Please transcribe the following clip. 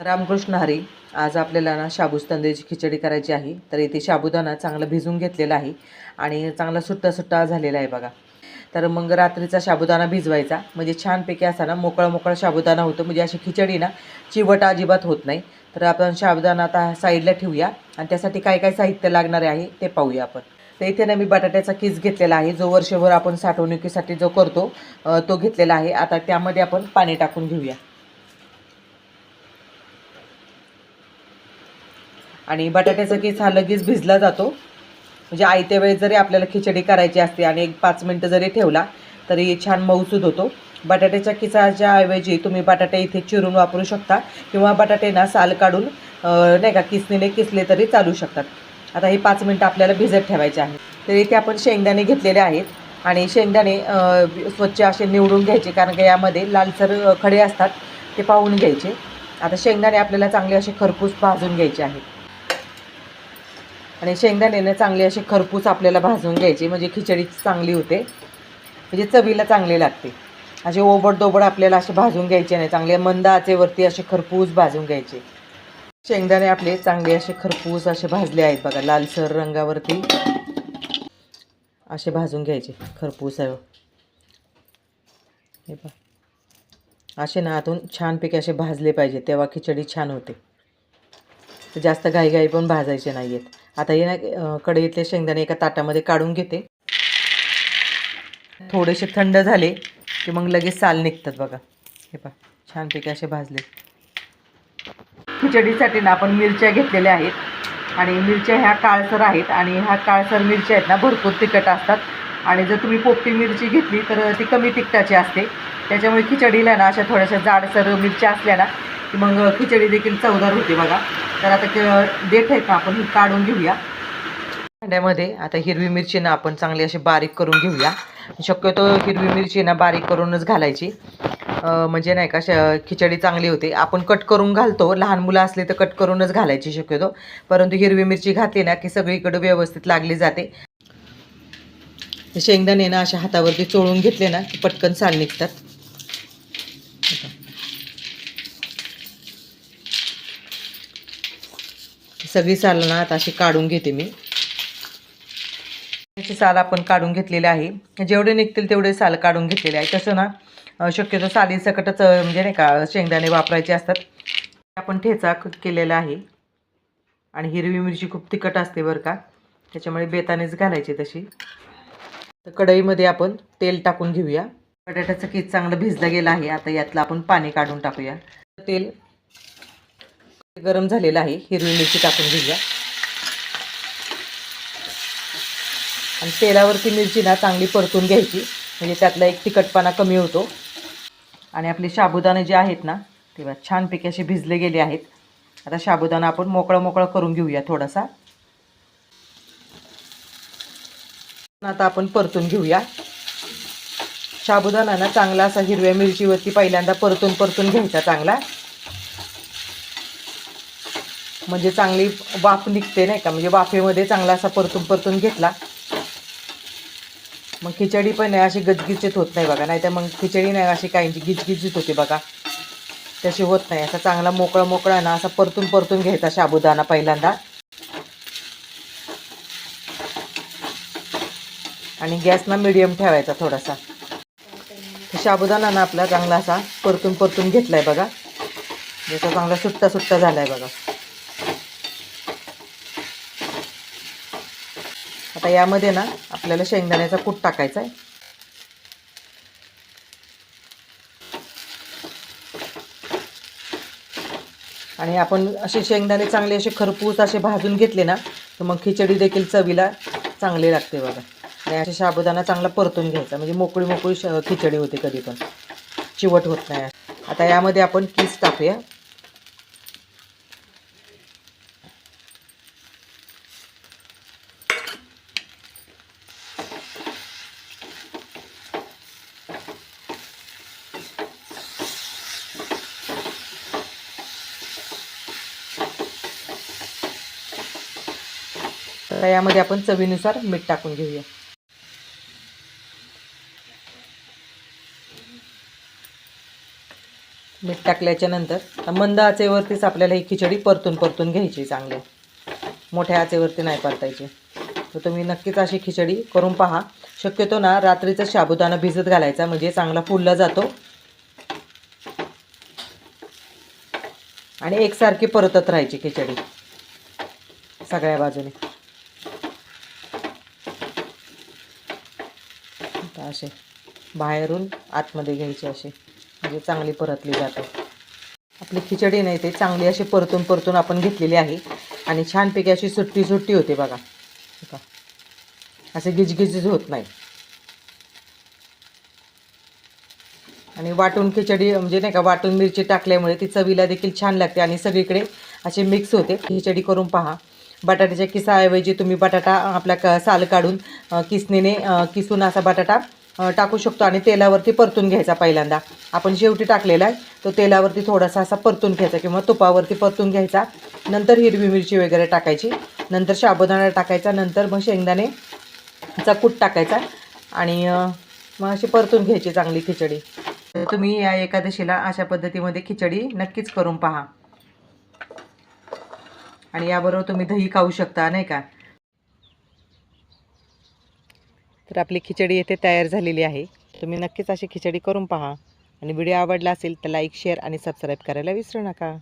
रामकृष्ण हरी. आज आपल्याला ना शाबूस तांदळाची खिचडी करायची आहे. तर इथे साबुदाणा चांगला भिजून घेतलेला आहे आणि चांगला सुट्टा सुट्टा झालेला आहे बघा. तर मग रात्रीचा साबुदाणा भिजवायचा म्हणजे छानपैकी असा ना मोकळा मोकळा साबुदाणा होतो, म्हणजे अशी खिचडी ना चिवट अजिबात होत नाही. तर आपण साबुदाणा आता साईडला ठेवूया आणि त्यासाठी काय काय साहित्य लागणार आहे ते पाहूया आपण. तर इथे ना मी बटाट्याचा किस घेतलेला आहे, जो वर्षभर आपण साठवणुकीसाठी जो करतो तो घेतलेला आहे. आता त्यामध्ये आपण पाणी टाकून घेऊया आणि बटाट्याचा किस हा लगेच भिजला जातो. म्हणजे आयत्या वेळेस जरी आपल्याला खिचडी करायची असते आणि एक 5 मिनटं जरी ठेवला तरी छान मऊसूद होतो. बटाट्याच्या किसाच्या ऐवजी तुम्ही बटाटे इथे चिरून वापरू शकता किंवा बटाटे ना साल काढून नाही का किसणीने किसले तरी चालू शकतात. आता हे 5 मिनटं आपल्याला भिजत ठेवायचे आहे. तर इथे आपण शेंगदाणे घेतलेले आहेत आणि शेंगदाणे स्वच्छ असे निवडून घ्यायचे, कारण का यामध्ये लालसर खडे असतात, ते पाहून घ्यायचे. आता शेंगदाणे आपल्याला चांगले असे खरपूस भाजून घ्यायचे आहेत आणि शेंगदाणे चांगले असे खरपूस आपल्याला भाजून घ्यायचे, म्हणजे खिचडी चांगली होते, म्हणजे चवीला चांगली लागते. असे ओबडदोबड आपल्याला असे भाजून घ्यायचे नाही, चांगले मंद आचेवरती असे खरपूस भाजून घ्यायचे. शेंगदाणे आपले चांगले असे खरपूस असे भाजले आहेत बघा, लालसर रंगावरती असे भाजून घ्यायचे खरपूस आहे. हे पहा, असे ना आतून छानपैकी असे भाजले पाहिजे, तेव्हा खिचडी छान होते. जास्त घाईघाई पण भाजायचे नाही आहेत. आता हे ना कढईतले शेंगदाणे एका ताटामध्ये काढून घेते. थोडेसे थंड झाले की मग लगेच साल निघतात बघा. हे पहा, छानपैकी असे भाजले. खिचडीसाठी ना आपण मिरच्या घेतलेल्या आहेत आणि मिरच्या ह्या काळसर आहेत आणि ह्या काळसर मिरच्या आहेत ना भरपूर तिखट असतात आणि जर तुम्ही पोपटी मिरची घेतली तर ती कमी तिखटाची असते. त्याच्यामुळे खिचडीला ना अशा थोड्याशा जाडसर मिरच्या असल्या ना की मग खिचडी देखील चवदार होते बघा. तर आता देठ आहेत ना आपण ही काढून घेऊया. भांड्यामध्ये आता हिरवी मिरची ना आपण चांगली अशी बारीक करून घेऊया. शक्यतो हिरवी मिरची ना बारीक करूनच घालायची, म्हणजे नाही का खिचडी चांगली होते. आपण कट करून घालतो, लहान मुलं असले तर कट करूनच घालायची शक्यतो, परंतु हिरवी मिरची घातली ना की सगळीकडे व्यवस्थित लागली जाते. शेंगदाणे ना अशा हातावरती चोळून घेतले ना की पटकन साल निघतात. सगळी साल ना आता अशी काढून घेते मी. त्याची साल आपण काढून घेतलेली आहे, जेवढे निघतील तेवढे साल काढून घेतलेले आहे. तसं ना शक्यतो सालीसकटच म्हणजे नाही का शेंगदाणे वापरायचे असतात. आपण ठेचा केलेला आहे आणि हिरवी मिरची खूप तिखट असते बरं का, त्याच्यामुळे बेतानेच घालायची तशी. तर कढईमध्ये आपण तेल टाकून घेऊया. बटाट्याचं कीस चांगलं भिजलं गेलं आहे. आता यातलं आपण पाणी काढून टाकूया. तेल गरम झालेलं आहे, हिरवी मिरची टाकून घेऊया आणि तेलावरती मिरची ना चांगली परतून घ्यायची, म्हणजे त्यातला एक तिखटपणा कमी होतो. आणि आपले साबुदाणे जे आहेत ना तेव्हा छानपैकी असे भिजले गेले आहेत. आता साबुदाणा आपण मोकळा मोकळा करून घेऊया थोडासा. आता आपण परतून घेऊया. साबुदाणा ना चांगला असा हिरव्या मिरचीवरती पहिल्यांदा परतून घ्यायचा चांगला, म्हणजे चांगली वाफ निघते नाही का, म्हणजे वाफेमध्ये चांगला असा परतून घेतला मग खिचडी पण अशी गजगिजीत होत नाही बघा. नाही तर मग खिचडी नाही अशी काहींची गिजगिजीत होते बघा, तशी होत नाही. असा चांगला मोकळा ना असा परतून घ्यायचा साबुदाणा पहिल्यांदा आणि गॅस ना मिडियम ठेवायचा थोडासा. साबुदाणा ना आपला चांगला असा परतून घेतलाय बघा, जसा चांगला सुट्टा झालाय बघा. आता यामध्ये ना आपल्याला शेंगदाण्याचा कूट टाकायचा आहे आणि आपण असे शेंगदाणे चांगले असे खरपूस असे भाजून घेतले ना तर मग खिचडी देखील चवीला चांगली लागते बघा. आणि असे साबुदाणा चांगला परतून घ्यायचा, म्हणजे मोकळी खिचडी होते, कधी पण चिवट होत नाही. आता यामध्ये आपण किस टाकूया. तर यामध्ये आपण चवीनुसार मीठ टाकून घेऊया. मीठ टाकल्याच्या नंतर मंद आचेवरतीच आपल्याला ही खिचडी परतून घ्यायची चांगली, मोठ्या आचेवरती नाही परतायची. तर तुम्ही नक्कीच अशी खिचडी करून पहा. शक्यतो ना रात्रीचा साबुदाणा भिजत घालायचा, म्हणजे चांगला फुलला जातो आणि एकसारखी परतत राहायची खिचडी सगळ्या बाजूने. असे बाहेरून आतमध्ये घ्यायचे असे, म्हणजे चांगली परतली जाते आपली खिचडी. नाही ते चांगली अशी परतून आपण घेतलेली आहे आणि छानपैकी अशी सुट्टी होते बघा. असे गिजगिजीच होत नाही. आणि वाटून खिचडी म्हणजे नाही का, वाटून मिरची टाकल्यामुळे ती चवीला देखील छान लागते आणि सगळीकडे असे मिक्स होते. खिचडी करून पहा. बटाट्याच्या किसाऐवजी तुम्ही बटाटा आपला साल काढून किसणीने किसून असा बटाटा टाकू शकतो आणि तेलावरती परतून घ्यायचा. पहिल्यांदा आपण शेवटी टाकलेला आहे तो तेलावरती थोडासा असा परतून घ्यायचा किंवा तुपावरती परतून घ्यायचा. नंतर हिरवी मिरची वगैरे टाकायची, नंतर साबुदाणा टाकायचा, नंतर मग शेंगदाणेचा कूट टाकायचा आणि मग अशी परतून घ्यायची चांगली खिचडी. तर तुम्ही या एकादशीला अशा पद्धतीमध्ये खिचडी नक्कीच करून पहा. आणि याबरोबर तुम्ही दही खाऊ शकता नाही का. तर आपली खिचडी येथे तयार झालेली आहे. तुम्ही नक्कीच अशी खिचडी करून पहा आणि व्हिडिओ आवडला असेल तर लाईक, शेअर आणि सबस्क्राईब करायला विसरू नका.